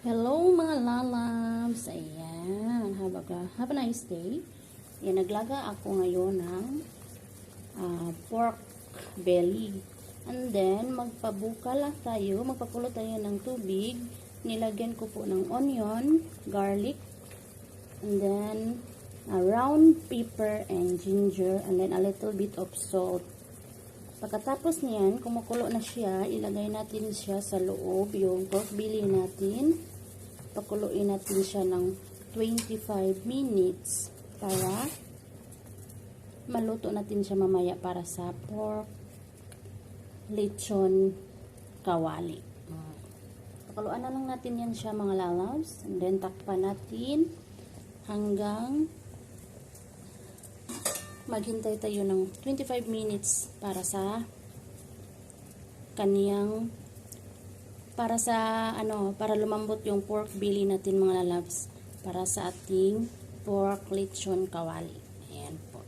Hello mga lalabs! Ayan, have a nice day. Ayan, naglaga ako ngayon ng pork belly. And then, magpakulo tayo ng tubig. Nilagyan ko po ng onion, garlic, and then round pepper and ginger, and then a little bit of salt. Pagkatapos niyan, kumukulo na siya, ilagay natin siya sa loob, yung pork belly natin. Pakuluin natin siya ng 25 minutes para maluto natin siya mamaya para sa pork lechon kawali. Pakuluan na lang natin yan siya mga lalabs. And then takpan natin hanggang maghintay tayo ng 25 minutes para sa kaniyang para lumambot yung pork belly natin mga lalabs para sa ating pork lechon kawali. Ayan po.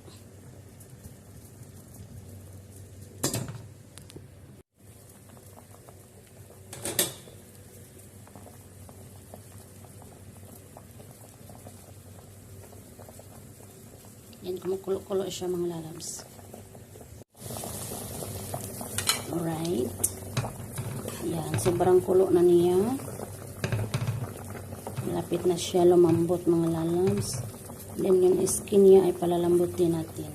Ayan, kumukulo-kulo siya mga lalabs. Alright. Yan, sobrang kulo na niya. Malapit na siya lumambot mga lalabs. Then yung skin niya ay palalambutin natin.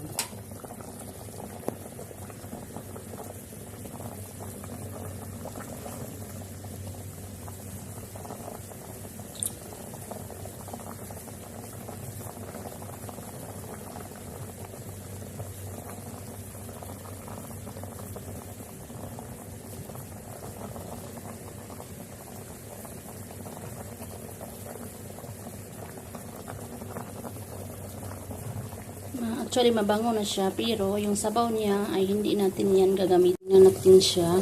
Actually, mabango na siya, pero yung sabaw niya ay hindi natin yan gagamitin na natin siya.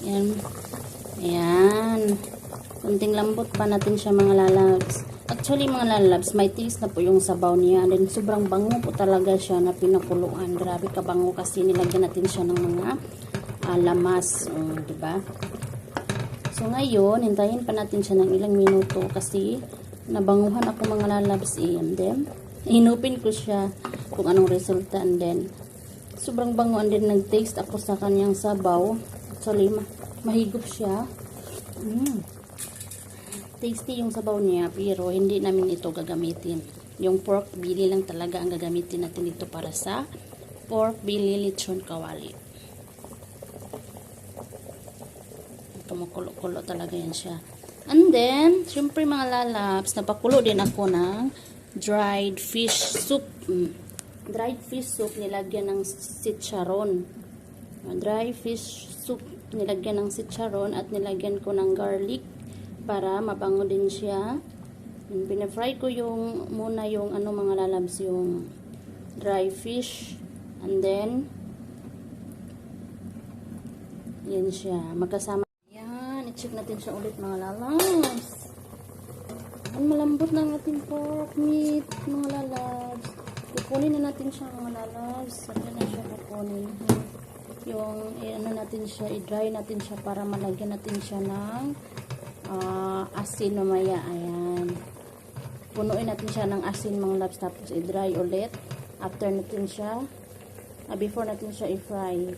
Yan. Ayan. Kunting lambot pa natin siya mga lalabs. Actually, mga lalabs, may taste na po yung sabaw niya. And then, sobrang bango po talaga siya na pinakuluan. Grabe kabango kasi nilagyan natin siya ng mga lamas. Diba? So, ngayon, hintayin pa natin siya ng ilang minuto kasi nabanguhan ako mga lalabs. And then, hinupin ko siya kung anong resulta, and then sobrang bango, and then nag-taste ako sa kanyang sabaw. Actually, mahigop siya. Tasty yung sabaw niya, pero hindi namin ito gagamitin. Yung pork belly lang talaga ang gagamitin natin ito para sa pork belly lechon kawali. Kumukulo-kulo talaga yan siya. And then, syempre mga lalabs, napakulo din ako ng dried fish soup. Dried fish soup nilagyan ng chicharon. Dry fish soup nilagyan ng chicharon at nilagyan ko ng garlic para mabango din siya. Pinafry ko muna yung mga lalabs, yung dry fish, and then yan siya magkasama. Yan, i-check natin siya ulit mga lalabs. Ang malambot na ang ating pork meat, mga lalabs. Kukunin na natin siya, mga lalabs. Saan na siya kukunin? Natin siya, i-dry natin siya para malagyan natin siya ng asin mamaya. Ayan. Punuin natin siya ng asin, mga lalabs. Tapos i-dry ulit. After natin siya, before natin siya i-fry.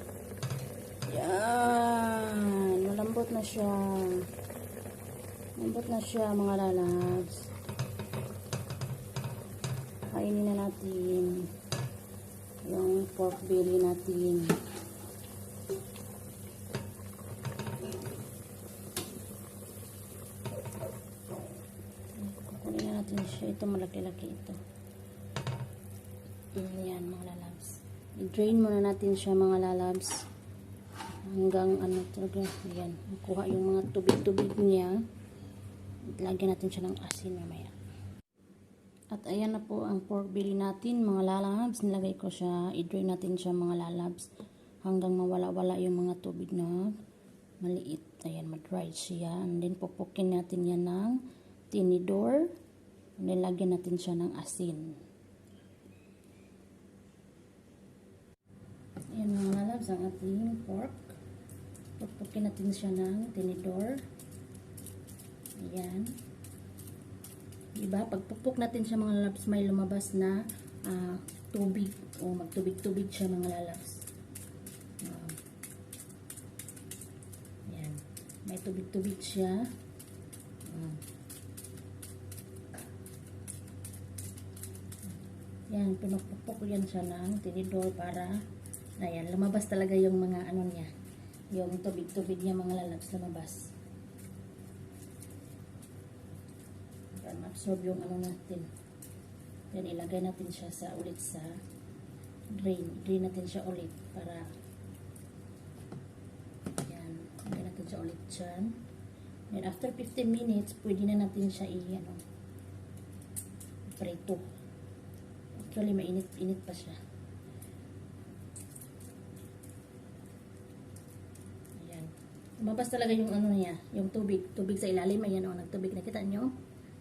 Yan. Malambot na siya. Lambot na siya mga lalabs. Kainin na natin yung pork belly natin. Kukunin na natin siya. Ito malaki-laki ito. Ayan mga lalabs. I-drain muna natin siya mga lalabs. Hanggang talaga. Ayan. Kuha yung mga tubig-tubig niya. Lagyan natin siya ng asin mamaya. At ayan na po ang pork belly natin mga lalabs. Nilagay ko siya. I-drain natin siya mga lalabs hanggang mawala-wala yung mga tubig na maliit. Ayan, ma-dry siya. And then pupukin natin yan ng tinidor. And then lagyan natin siya ng asin. Ayan mga lalabs ang ating pork. Pupukin natin siya ng tinidor. Ayan. Diba? Pagpupok natin siya mga lalabs, may lumabas na tubig. O magtubig-tubig siya mga lalabs. Ayan. May tubig-tubig siya. Yan, pinupupok yan siya ng tinidor para, ayan, lumabas talaga yung mga ano niya. Yung tubig-tubig niya mga lalabs, lumabas. Para ma-absorb yung ano natin. Then, ilagay natin siya ulit sa drain. Drain natin siya ulit para, yan, ilagay natin siya ulit dyan. Then, after 15 minutes, pwede na natin siya prito. Actually, mainit-init pa siya. Ayan. Lumabas talaga yung ano niya, yung tubig. Tubig sa ilalim. Ayan o, nagtubig. Nakita nyo?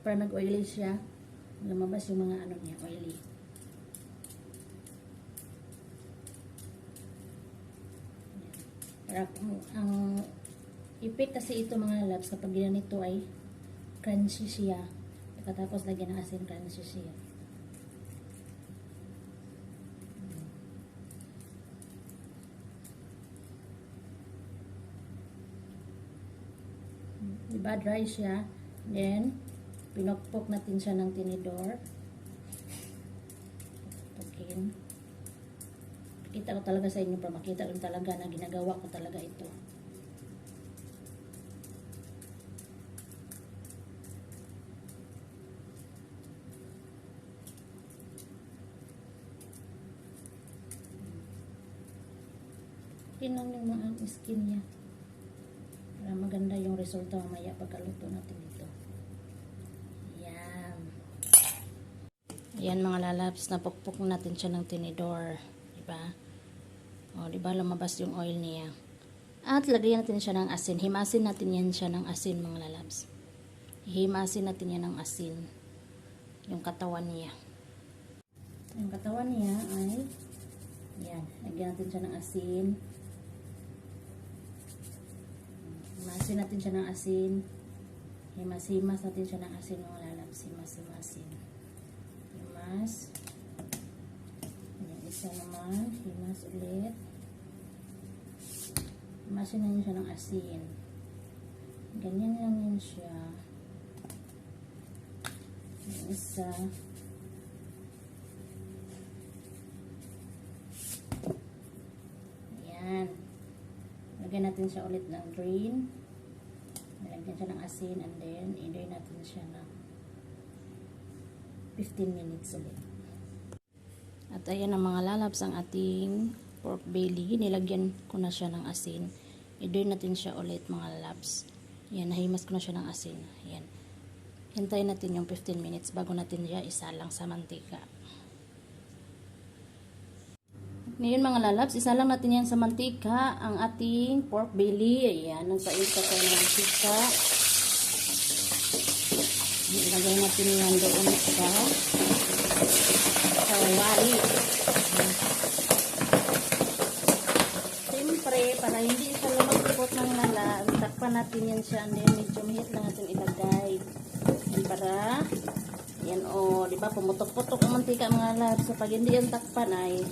Para nag-oily siya. Lumabas yung mga ano niya, oily. Para ang effect kasi ito mga labs, kapag ginanito ay crunchy siya. Pagkatapos lagyan ng asin, crunchy siya. Diba, dry siya. Then, pinokpok natin siya ng tinidor. Pukin. Kita ko talaga sa inyo para makita ko talaga na ginagawa ko talaga ito. Tingnan yung mga skin niya. Para maganda yung resulta mamaya pagkaluto natin ito. Ayan. Ayan mga lalabs, napukpok natin siya ng tinidor. Diba? O, diba lumabas yung oil niya. At lagyan natin siya ng asin. Himasin natin yan siya ng asin mga lalabs. Himasin natin yan ng asin. Yung katawan niya. Yung katawan niya ay, yan, lagyan natin siya ng asin. Himasin natin siya ng asin. Himas-himas natin siya ng asin mga lalabs. Himas-himasin. Himas. Ayan, isa naman. Himas ulit. Himasin natin siya ng asin. Ganyan lang yan siya. Ayan, isa. Ayan. Lagyan natin siya ulit ng drain. Lagyan siya ng asin and then i-drain natin siya ng 15 minutes ulit. At ayan ang mga lalabs ang ating pork belly. Nilagyan ko na siya ng asin. I-drain natin siya ulit mga lalabs. Ayan, nahimas ko na siya ng asin. Ayan. Hintayin natin yung 15 minutes bago natin siya isalang sa mantika. Ngayon mga lalabs, isa lang natin yan sa mantika, ang ating pork belly. Ayan, nagpainit ka tayo ng mantika. Ilagay natin yan doon sa kawali. Siyempre, para hindi siya lumagpot ng lala, takpan natin yan siya, and then medyo mahit lang natin ilagay. Yan para, yan o, diba, pumutok-putok ang mantika mga lalabs. So, pag hindi yan takpan ay,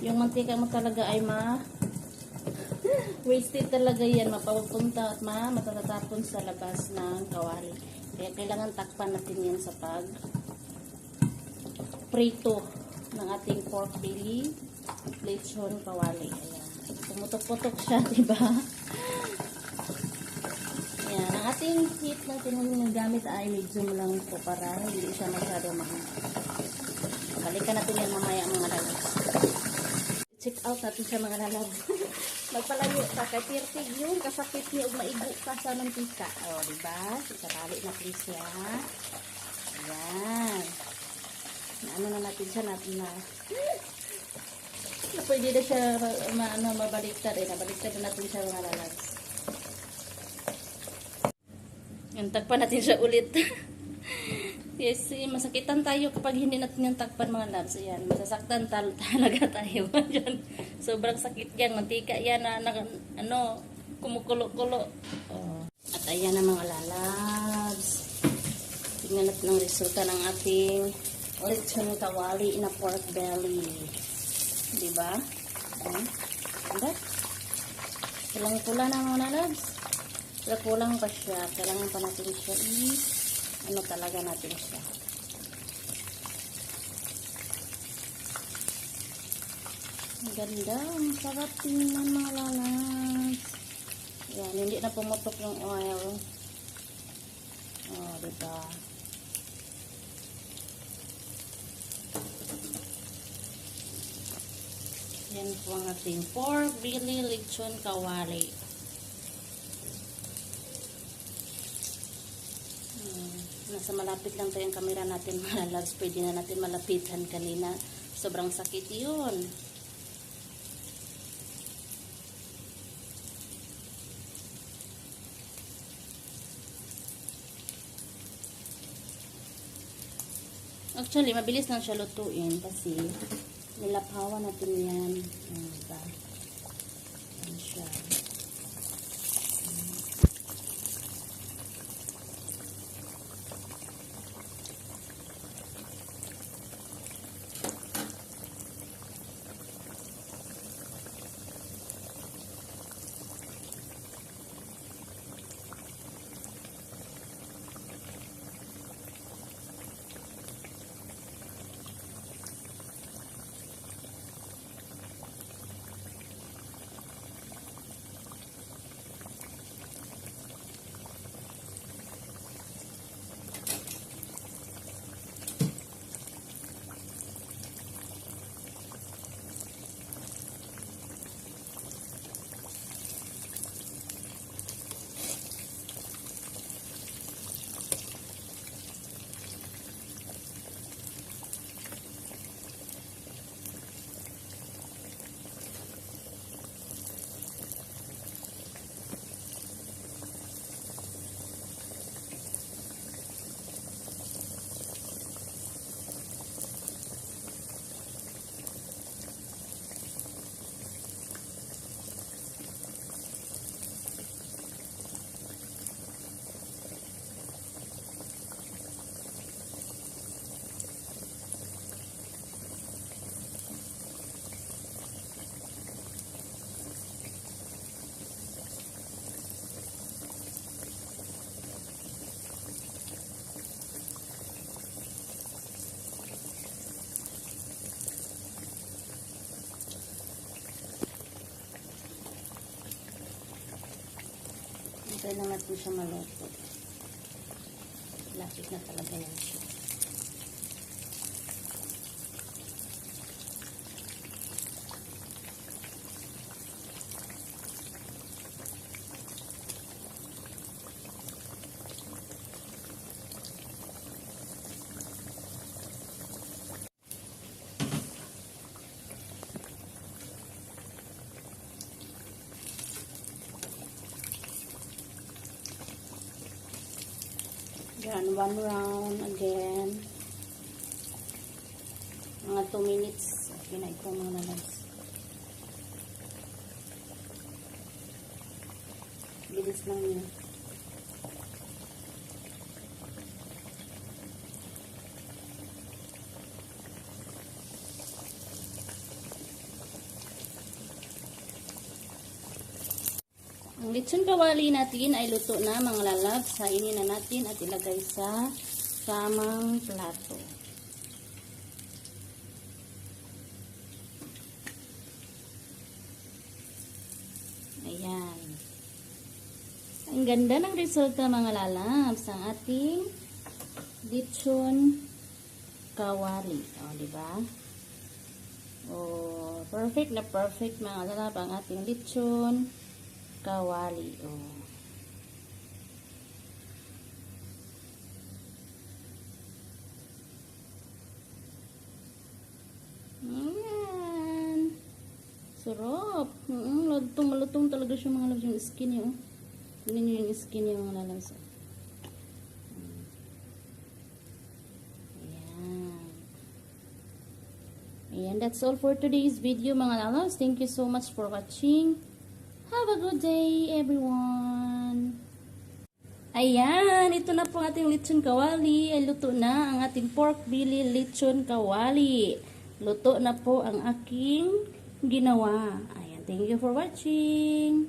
yung mantika mo talaga ay wasted talaga yan, mapapunta at matatatapon sa labas ng kawali. Kaya kailangan takpan natin yan sa pag prito ng ating pork belly, lechon kawali. Ayan. Pumutok-putok siya, diba? Ayan. Ang ating heat natin yung gamit ay medium lang po para hindi siya masyado balikan natin yan mamaya mga lalabs. Check out natin siya mga lalabs. Magpalayo ka kay Pirtig yun. Kasakit niya o maigo ka sa mantika. O, diba? Isarali natin siya. Ayan. Ano na natin siya natin na pwede na siya mabaliktad. Nabaliktad na natin siya mga lalabs. Yan, takpan natin siya ulit. Yes, masakitan tayo kapag hindi natin yung takpan mga labs. Ayan, masasaktan talaga tayo. Sobrang sakit yan. Mantika yan na kumukulo-kulo. Oh. At ayan na mga lalabs. ng resulta ng ating lechon kawali na pork belly. Diba? Ayan. Ganda. Kulang-kulang na mga loves. Pero kulang pa siya. Kailangan pa natin siya ano talaga natin siya. Ang ganda. Ang sarap tingnan mga loves. Ayan. Hindi na pumutok yung oil. Oh, diba? Yan po ang ating pork belly lechon kawali. Nasa malapit lang tayo ang camera natin mga loves. Pwede na natin malapitan kanina. Sobrang sakit yun. Actually, mabilis lang siya lutuin kasi nilapawan natin yan. Diba? Yan siya. Hintay lang natin siya maluto. Lapit na talaga yan siya. Yan, one round again. Mga 2 minutes. Okay na ito mga loves. Bilis lang yun. Ang lechon kawali natin ay luto na mga lalabs. Hainin na natin at ilagay sa tamang plato. Ayan. Ang ganda ng resulta mga lalabs. Ang ating lechon kawali. O, diba? O, perfect na perfect mga lalabs ang ating lechon kawali. Oh. Ayan. Sarap. Malutong talaga siya mga lalabs. Yung skin niya. Oh. Tingnan niyo yung skin niya mga lalabs. Ayan. Ayan. That's all for today's video mga lalabs. Thank you so much for watching. Have a good day, everyone. Ayan, ito na po ang ating lechon kawali. Ay, luto na ang ating pork belly lechon kawali. Luto na po ang aking ginawa. Ayan, thank you for watching.